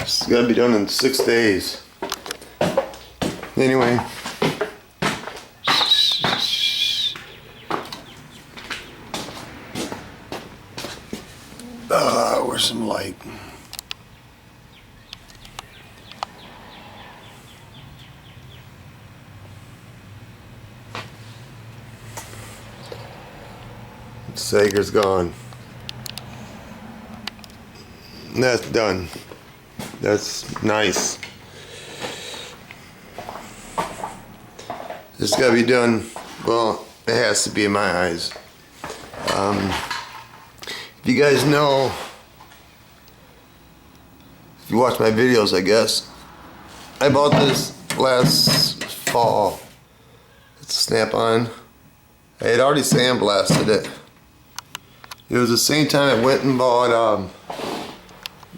It's gotta be done in 6 days. Anyway. Where's some light? Sager's gone. That's done. That's nice. This gotta be done. Well, it has to be in my eyes. If you guys know, if you watch my videos, I guess, I bought this last fall. It's a Snap-on. I had already sandblasted it. It was the same time I went and bought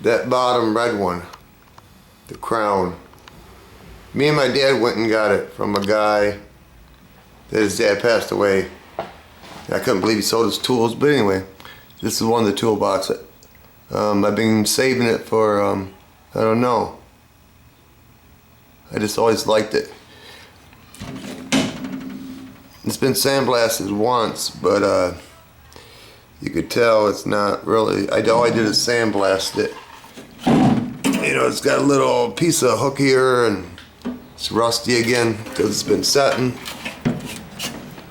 that bottom red one, the Crown. Me and my dad went and got it from a guy that his dad passed away. I couldn't believe he sold his tools, but anyway, this is one of the toolbox. I've been saving it for, I don't know. I just always liked it. It's been sandblasted once, but you could tell it's not really, all I did is sandblast it. You know, it's got a little piece of hook here and it's rusty again because it's been setting.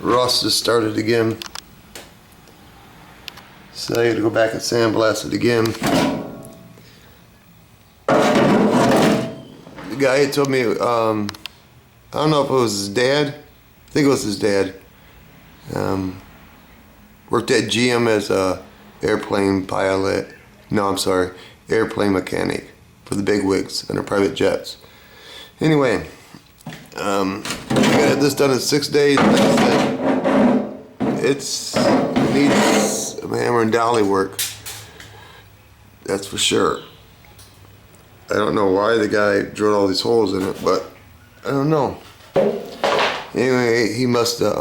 Rust has started again. So I gotta go back and sandblast it again. The guy had told me, I don't know if it was his dad. I think it was his dad. Worked at GM as a airplane pilot. No, I'm sorry, airplane mechanic for the big wigs and their private jets. Anyway, I got this done in 6 days. Like I said, it needs some hammer and dolly work. That's for sure. I don't know why the guy drilled all these holes in it, but I don't know. Anyway, he must have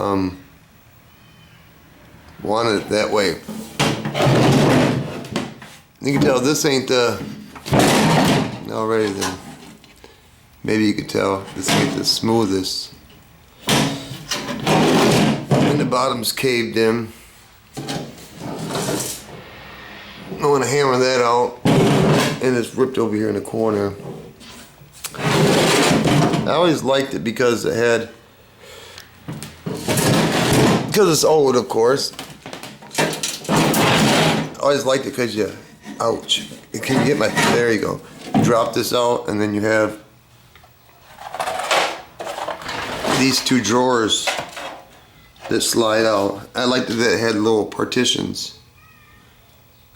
wanted it that way. You can tell this ain't the already then. Maybe you could tell this ain't the smoothest. And the bottom's caved in. I want to hammer that out. And it's ripped over here in the corner. I always liked it because it had, because it's old, of course. I always liked it because you, ouch. Can you get my, there you go. Drop this out and then you have these two drawers that slide out. I liked that it had little partitions.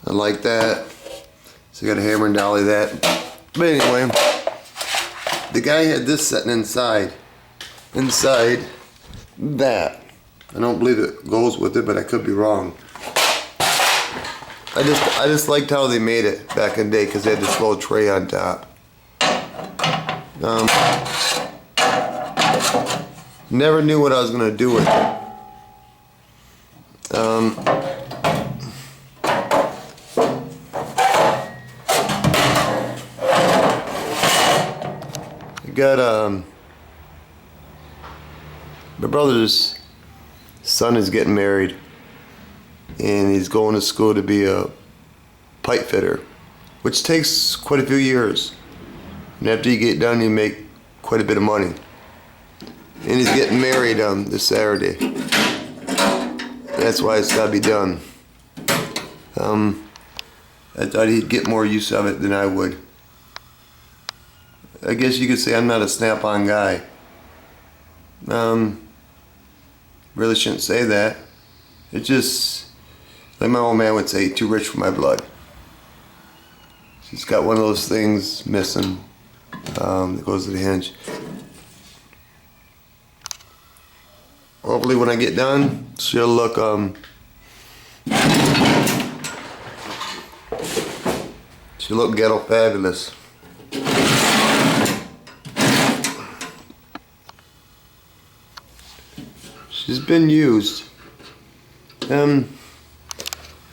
I like that. So you gotta hammer and dolly that. But anyway, the guy had this sitting inside that. I don't believe it goes with it, but I could be wrong. I just liked how they made it back in the day because they had this little tray on top. Never knew what I was gonna do with it. Got my brother's son is getting married and he's going to school to be a pipe fitter, which takes quite a few years, and after you get done you make quite a bit of money. And he's getting married this Saturday. That's why it's got to be done. I thought he'd get more use of it than I would. I guess you could say I'm not a Snap-on guy. Really shouldn't say that. It's just, like my old man would say, too rich for my blood. She's got one of those things missing that goes to the hinge. Hopefully when I get done, she'll look ghetto fabulous. She's been used.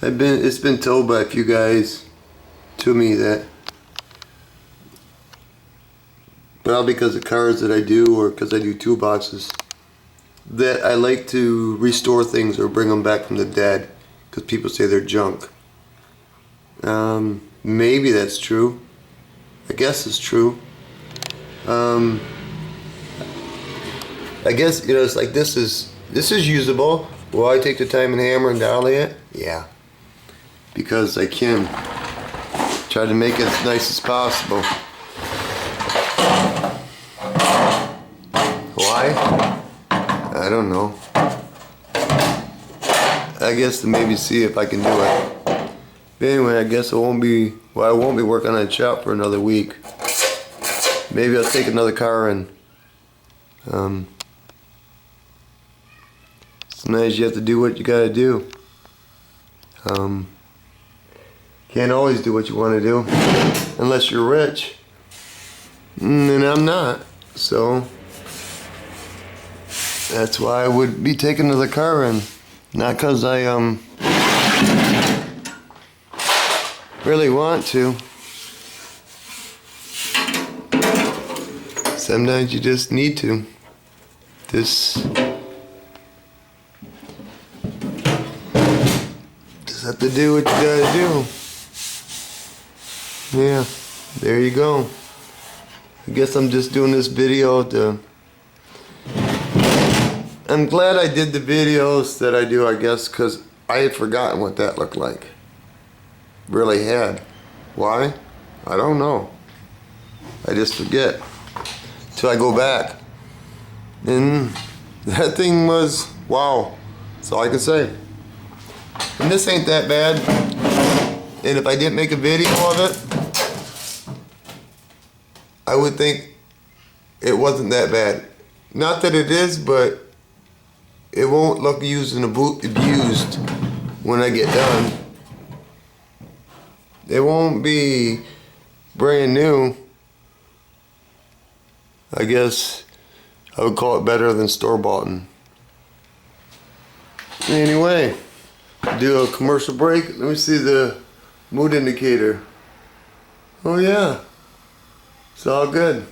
It's been told by a few guys to me that Probably because of cars that I do, or because I do toolboxes, that I like to restore things or bring them back from the dead, because people say they're junk. Maybe that's true. I guess it's true. I guess, it's like this is usable. Will I take the time and hammer and dolly it? Yeah. Because I can. Try to make it as nice as possible. Why? I don't know. I guess to maybe see if I can do it. But anyway, I guess I won't be working on that shop for another week. Maybe I'll take another car and sometimes you have to do what you gotta do. Can't always do what you want to do unless you're rich, and I'm not. So that's why I would be taking another car in, not because I really want to. Sometimes you just need to. Just have to do what you gotta do. Yeah, there you go. I guess I'm just doing this video I'm glad I did the videos that I do, I guess, because I had forgotten what that looked like. Really had. Why? I don't know. I just forget. Till I go back. And that thing was, wow. That's all I can say. And this ain't that bad. And if I didn't make a video of it, I would think it wasn't that bad. Not that it is, but it won't look used and abused when I get done. It won't be brand new. I guess I would call it better than store-bought. Anyway, do a commercial break. Let me see the mood indicator. Oh yeah, it's all good.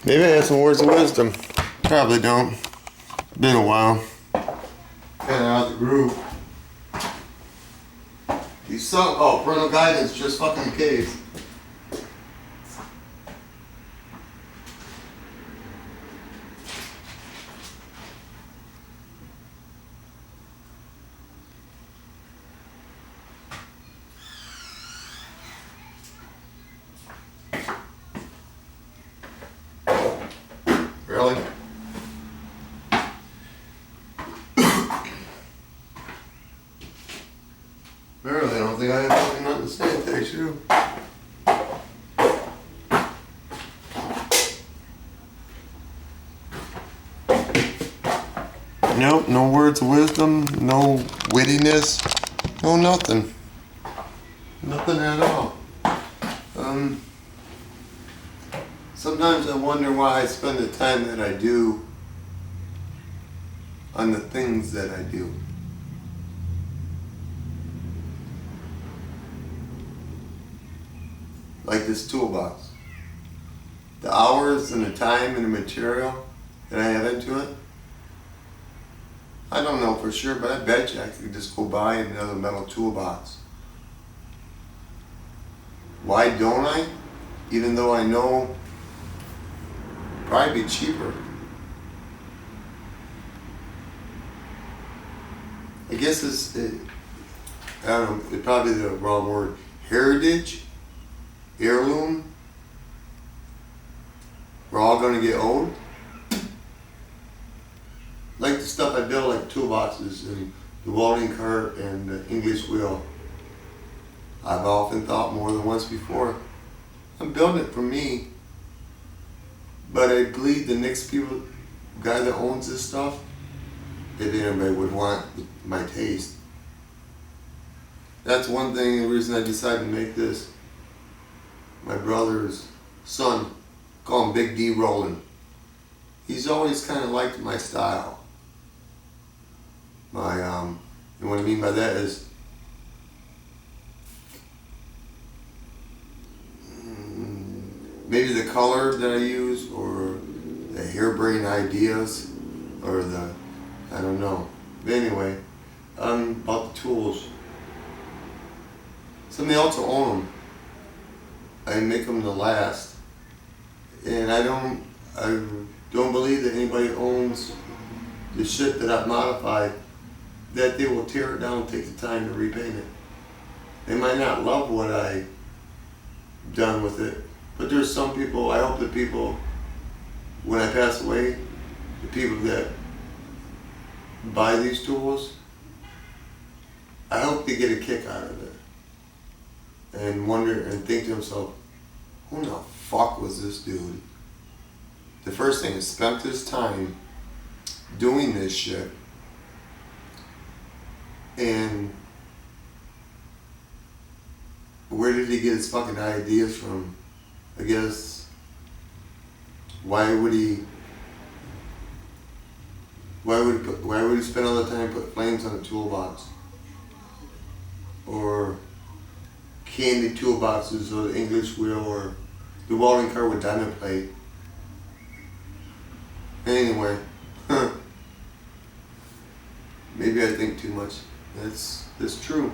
Maybe I have some words of wisdom. Probably don't. Been a while. Kinda out of the groove. You suck. Oh, parental guidance, just fucking the case. Really? Really, I don't think I have fucking nothing to say today, too. Nope, no words of wisdom, no wittiness, no nothing. Nothing at all. Sometimes I wonder why I spend the time that I do on the things that I do. Like this toolbox. The hours and the time and the material that I have into it, I don't know for sure, but I bet you I could just go buy another metal toolbox. Why don't I? Even though I know it'd probably be cheaper. I guess I don't know, it's probably the wrong word. Heritage? Heirloom? We're all gonna get old? Like the stuff I build, like toolboxes and the welding cart and the English wheel. I've often thought more than once before, I'm building it for me, but I believe the next guy that owns this stuff, if anybody would want my taste. That's one thing, the reason I decided to make this. My brother's son, call him Big D Roland. He's always kind of liked my style. And what I mean by that is, maybe the color that I use, or the harebrained ideas, or I don't know. But anyway, about the tools. Somebody else will own them. I make them to last. And I don't believe that anybody owns the shit that I've modified, that they will tear it down and take the time to repaint it. They might not love what I've done with it, but there's some people, I hope the people, when I pass away, the people that buy these tools, I hope they get a kick out of it. And wonder and think to themselves, who the fuck was this dude? The first thing is spent his time doing this shit, and where did he get his fucking ideas from? I guess, why would he spend all the time put flames on a toolbox? Or candy toolboxes, or the English wheel, or the welding car with diamond plate. Anyway, maybe I think too much. That's true.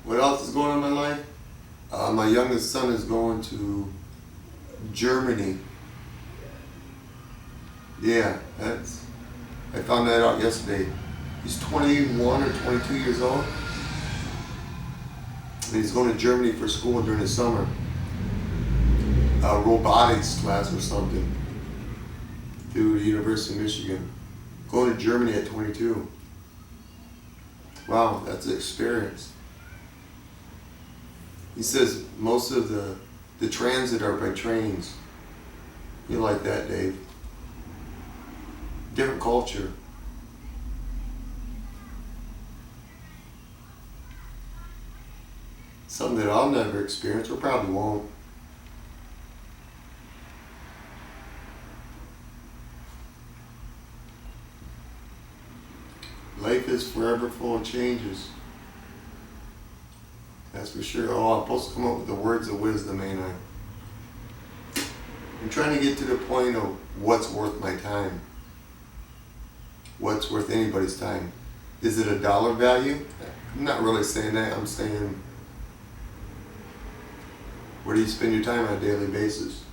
What else is going on in my life? My youngest son is going to Germany. Yeah, I found that out yesterday. He's 21 or 22 years old. And he's going to Germany for school during the summer. A robotics class or something. Through the University of Michigan. Going to Germany at 22. Wow, that's an experience. He says most of the transit are by trains. You like that, Dave? Different culture. Something that I'll never experience, or probably won't. Life is forever full of changes. That's for sure. Oh, I'm supposed to come up with the words of wisdom, ain't I? I'm trying to get to the point of what's worth my time. What's worth anybody's time. Is it a dollar value? I'm not really saying that. I'm saying, where do you spend your time on a daily basis?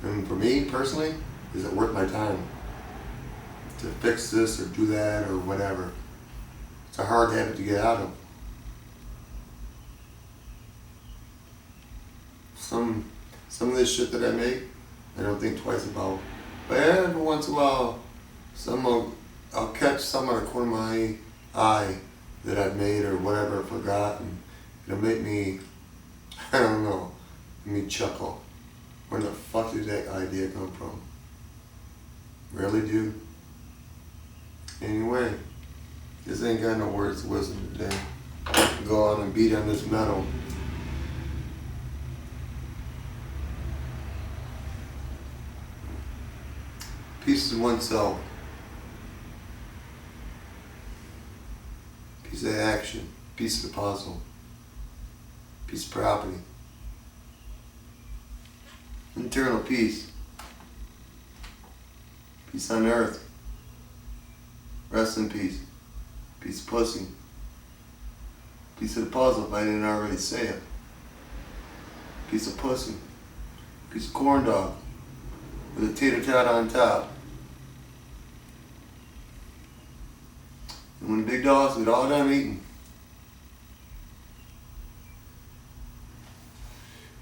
And for me, personally, is it worth my time to fix this or do that or whatever? It's a hard habit to get out of. Some of this shit that I make, I don't think twice about. But every once in a while, I'll catch some out of the corner of my eye that I've made or whatever I forgot, and it'll make me, I don't know, make me chuckle. Where the fuck did that idea come from? Really, dude? Anyway, this ain't got no words of wisdom today. Go out and beat on this metal. Peace of oneself. Piece of action. Piece of the puzzle. Piece of property. Internal peace. Peace on earth. Rest in peace. Piece of pussy. Piece of the puzzle, if I didn't already say it. Piece of pussy. Piece of corn dog. With a tater tot on top. And when the big dogs get all done eating,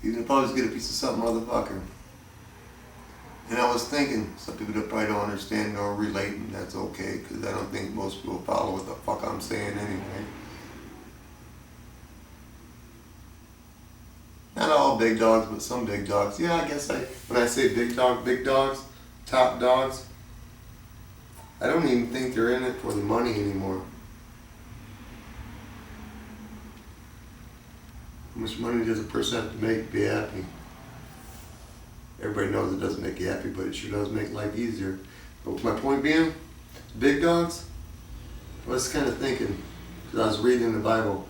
you can probably get a piece of something, motherfucker. And I was thinking, some people that probably don't understand or relate, and that's okay, because I don't think most people follow what the fuck I'm saying anyway. Not all big dogs, but some big dogs. Yeah, I guess when I say big dogs, top dogs, I don't even think they're in it for the money anymore. How much money does a person have to make to be happy? Everybody knows it doesn't make you happy, but it sure does make life easier. But my point being, big dogs, I was kind of thinking, 'Cause I was reading the Bible.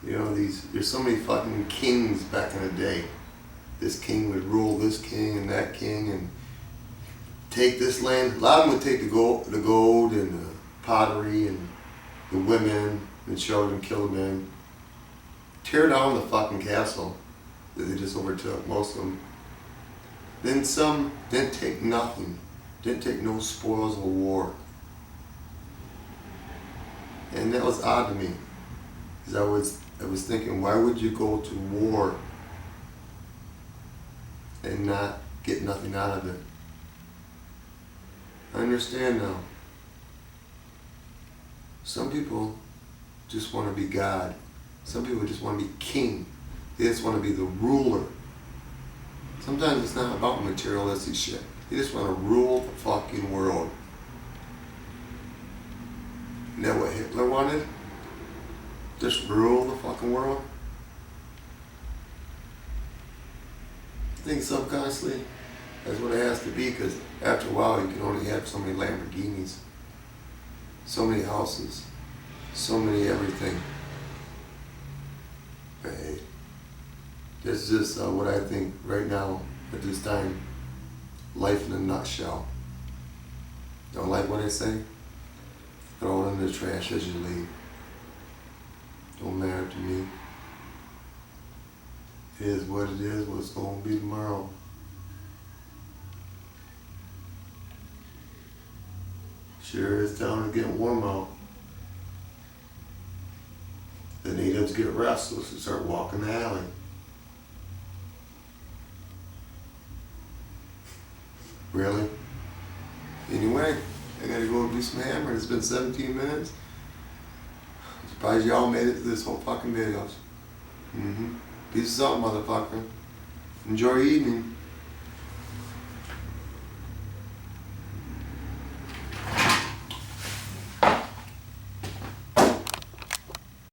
You know, there's so many fucking kings back in the day. This king would rule this king and that king and take this land. A lot of them would take the gold and the pottery and the women and the children, kill the men, tear down the fucking castle that they just overtook, most of them. Then some didn't take nothing, didn't take no spoils of war. And that was odd to me, because I was thinking, why would you go to war and not get nothing out of it? I understand now. Some people just want to be God. Some people just want to be king. They just want to be the ruler. Sometimes it's not about materialistic shit. They just want to rule the fucking world. Isn't that what Hitler wanted? Just rule the fucking world? I think subconsciously that's what it has to be, because after a while you can only have so many Lamborghinis, so many houses, so many everything. But hey, that's just what I think right now at this time. Life in a nutshell. Don't like what I say? Throw it in the trash as you leave. Don't matter to me. It is what it is, what's going to be tomorrow. Sure is down to get warm out. The natives get restless and start walking the alley. Really? Anyway, I gotta go do some hammering. It's been 17 minutes. I'm surprised y'all made it to this whole fucking videos. Peace out, motherfucker. Enjoy your evening.